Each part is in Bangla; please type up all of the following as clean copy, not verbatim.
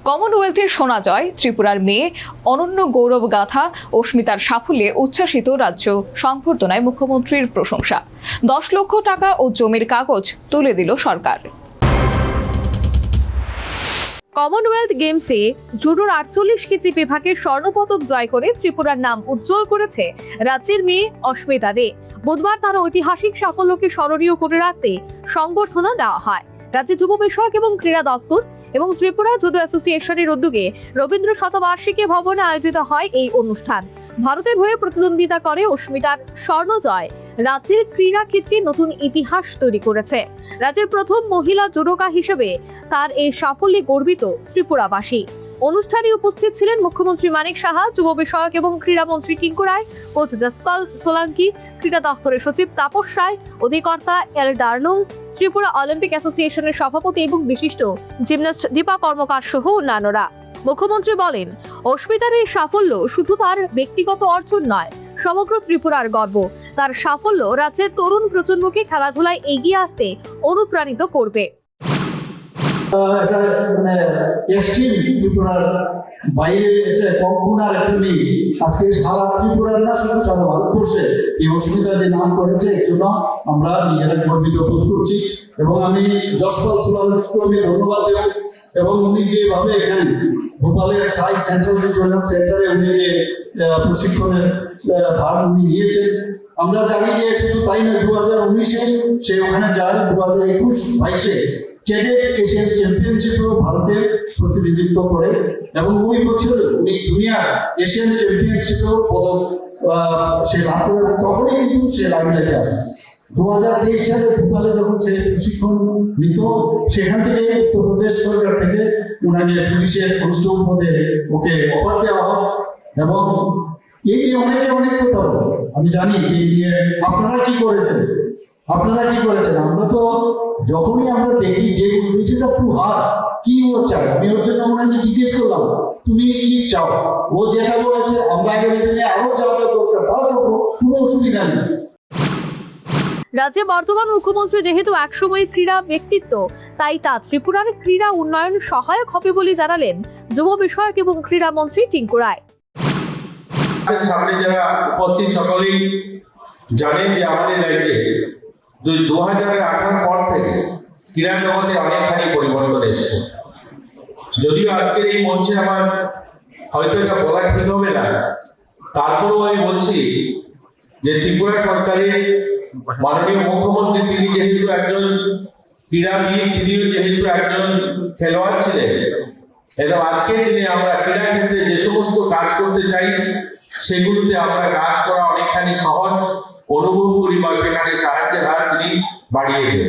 কমনওয়েলথে সোনা জয়, ত্রিপুরার মেয়ে অনন্য গৌরব গাথা, অস্মিতার সাফল্যে উচ্ছ্বাসিত রাজ্য, সংবর্ধনায় মুখ্যমন্ত্রীর প্রশংসা। 10 লক্ষ টাকা ও জমির কাগজ তুলে দিল সরকার। কমনওয়েলথ গেমসে জুডোর 48 কেজি বিভাগে স্বর্ণপদক জয় করে ত্রিপুরার নাম উজ্জ্বল করেছে রাজ্যের মেয়ে অস্মিতা দে। বুধবার তার ঐতিহাসিক সাফল্যকে স্মরণীয় করে রাখতে সংবর্ধনা দেওয়া হয়। রাজ্যের যুব বিষয়ক এবং ক্রীড়া দপ্তর এবং ত্রিপুরা জুডো অ্যাসোসিয়েশনের উদ্যোগে রবীন্দ্র শতবার্ষিকী ভবনে আয়োজিত হয় এই অনুষ্ঠান। ভারতের হয়ে প্রতিদ্বন্দ্বিতা করে অস্মিতার স্বর্ণ জয় রাজ্যের ক্রীড়া ক্ষেত্রে নতুন ইতিহাস তৈরি করেছে। রাজ্যের প্রথম মহিলা জুডোকা হিসেবে তার এই সাফল্যে গর্বিত ত্রিপুরাবাসী। অনুষ্ঠানে উপস্থিত ছিলেন মুখ্যমন্ত্রী মানিক সাহা, যুব বিষয়ক এবং ক্রীড়ামন্ত্রী টিঙ্কু রায়, কোচ জসপাল সোলাঙ্কি, ক্রীড়া দপ্তরের সচিব তাপস রায়, অধিকর্তা এল ডার্লুং, ত্রিপুরা অলিম্পিক অ্যাসোসিয়েশনের সভাপতি এবং বিশিষ্ট জিমন্যাস্ট দীপা কর্মকার সহ অন্যান্যরা। মুখ্যমন্ত্রী বলেন, অস্মিতার এই সাফল্য শুধু তার ব্যক্তিগত অর্জন নয়, সমগ্র ত্রিপুরার গর্ব। তার সাফল্য রাজ্যের তরুণ প্রজন্মকে খেলাধুলায় এগিয়ে আসতে অনুপ্রাণিত করবে। ত্রিপুরার বাইরে কল্পনার একটা মেয়ে আজকে সারা ত্রিপুরার না শুধু সারা ভারতবর্ষে এই অস্মিতা যে নাম করেছে এর জন্য আমরা নিজেরা গর্বিত বোধ করছি। এবং আমি জসপাল সোলাঙ্কিকে আমি ধন্যবাদ দেব। এবং উনি যেভাবে এখানে ভোপালের সাই সেন্ট্রাল রিজিওনাল সেন্টারে উনি যে প্রশিক্ষণের ভার উনি নিয়েছেন, আমরা জানি যে শুধু তাই না, 2019-এ সে ওখানে যায়, 2021-22-এ ক্যাডেট এশিয়ান চ্যাম্পিয়নশিপেও ভারতের প্রতিনিধিত্ব করে এবং ওই বছর উনি জুনিয়র এশিয়ান চ্যাম্পিয়নশিপেও পদক সে লাভ করে। তখনই কিন্তু সে লাইমলাইটে আসে। 2023 সালে ভোপালে যখন সে প্রশিক্ষণ নিত, সেখান থেকে উত্তরপ্রদেশ সরকার থেকে ওনাকে পুলিশের কনস্টেবল পদে ওকে অফার দেওয়া হয়। এবং এই অনেক কথা আমি জানি যে আপনারা কি করেছেন। আমরা তো যখনই আমরা দেখি যে it is up to her, কি ও চায়, আমি ওর জন্য ওনাকে জিজ্ঞেস করলাম তুমি কি চাও। ও যেটা বলেছে আমরা আগামী দিনে আরো যাওয়া দরকার তাও করবো, কোনো অসুবিধা নেই। রাজ্যে বর্তমান মুখ্যমন্ত্রী যেহেতু একসময় ক্রীড়া ব্যক্তিত্ব, তাই তা ত্রিপুরার ক্রীড়া উন্নয়ন সহায়ক হবে বলে জানালেন যুব বিষয়ক এবং ক্রীড়া মন্ত্রী টিঙ্কু রায়। সামনে যারা উপস্থিত সকলেই জানেন যে আমাদের রাজ্যে 2018 পর থেকে ক্রীড়া জগতে অনেকখানি পরিবর্তন এসেছে। যদিও আজকের এই মঞ্চে আমার হয়তো এটা বলা ঠিক হবে না, তারপরেও আমি বলছি যে ত্রিপুরা সরকারের মাননীয় মুখ্যমন্ত্রী তিনি যেহেতু একজন ক্রীড়াবিদ, তিনিও যেহেতু একজন খেলোয়াড় ছিলেন, এবং আজকের দিনে আমরা ক্রীড়া ক্ষেত্রে যে সমস্ত কাজ করতে চাই সেগুলোতে আমরা কাজ করা অনেকখানি সহজ অনুভব করি বা সেখানে সাহায্যের হাত তিনি বাড়িয়ে দেন।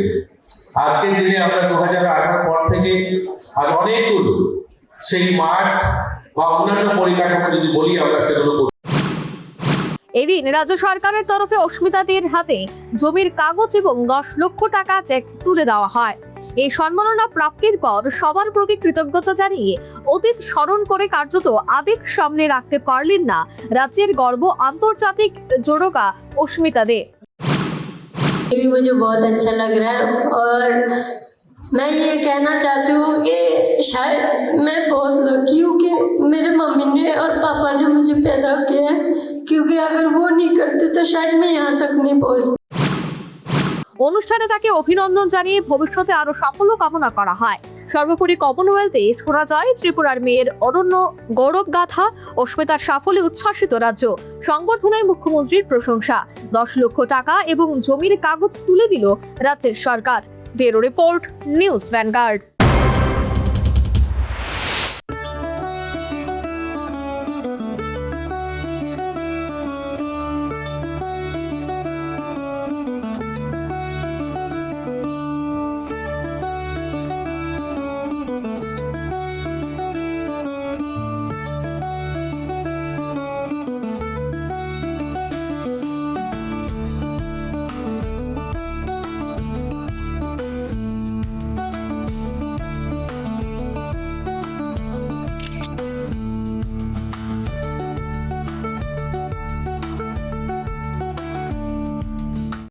আজকের দিনে আমরা 2018 পর থেকে আজ অনেকগুলো সেই মাঠ বা অন্যান্য পরিকাঠামো যদি বলি আমরা সেগুলো করি। এদিন রাজ্য সরকারের তরফে অস্মিতা দের হাতে জমির কাগজ এবং 10 লক্ষ টাকা চেক তুলে দেওয়া হয়। এই সম্মাননা প্রাপ্তির পর সবার প্রতি কৃতজ্ঞতা জানিয়ে অতীত স্মরণ করে কার্যত আবেগ সামনে রাখতে পারলেন না রাজ্যের গর্ব আন্তর্জাতিক জুডোকা অস্মিতা দে। मुझे बहुत अच्छा लग रहा है और मैं ये कहना चाहती हूँ कि शायद मैं बहुत लकी हूँ कि मेरे मम्मी ने और पापा ने मुझे पैदा किया है, क्योंकि अगर वो नहीं करते तो शायद मैं यहाँ तक नहीं पहुँचती। অনুষ্ঠানে তাকে অভিনন্দন জানিয়ে ভবিষ্যতে আরো সাফল্য কামনা করা হয়। সর্বোপরি কমনওয়েলথে সোনা জয়, ত্রিপুরার মেয়ের অনন্য গৌরব গাথা, অস্মিতার সাফল্যে উচ্ছ্বাসিত রাজ্য, সংবর্ধনায় মুখ্যমন্ত্রীর প্রশংসা। 10 লক্ষ টাকা এবং জমির কাগজ তুলে দিল রাজ্যের সরকার। Bureau report, news vanguard.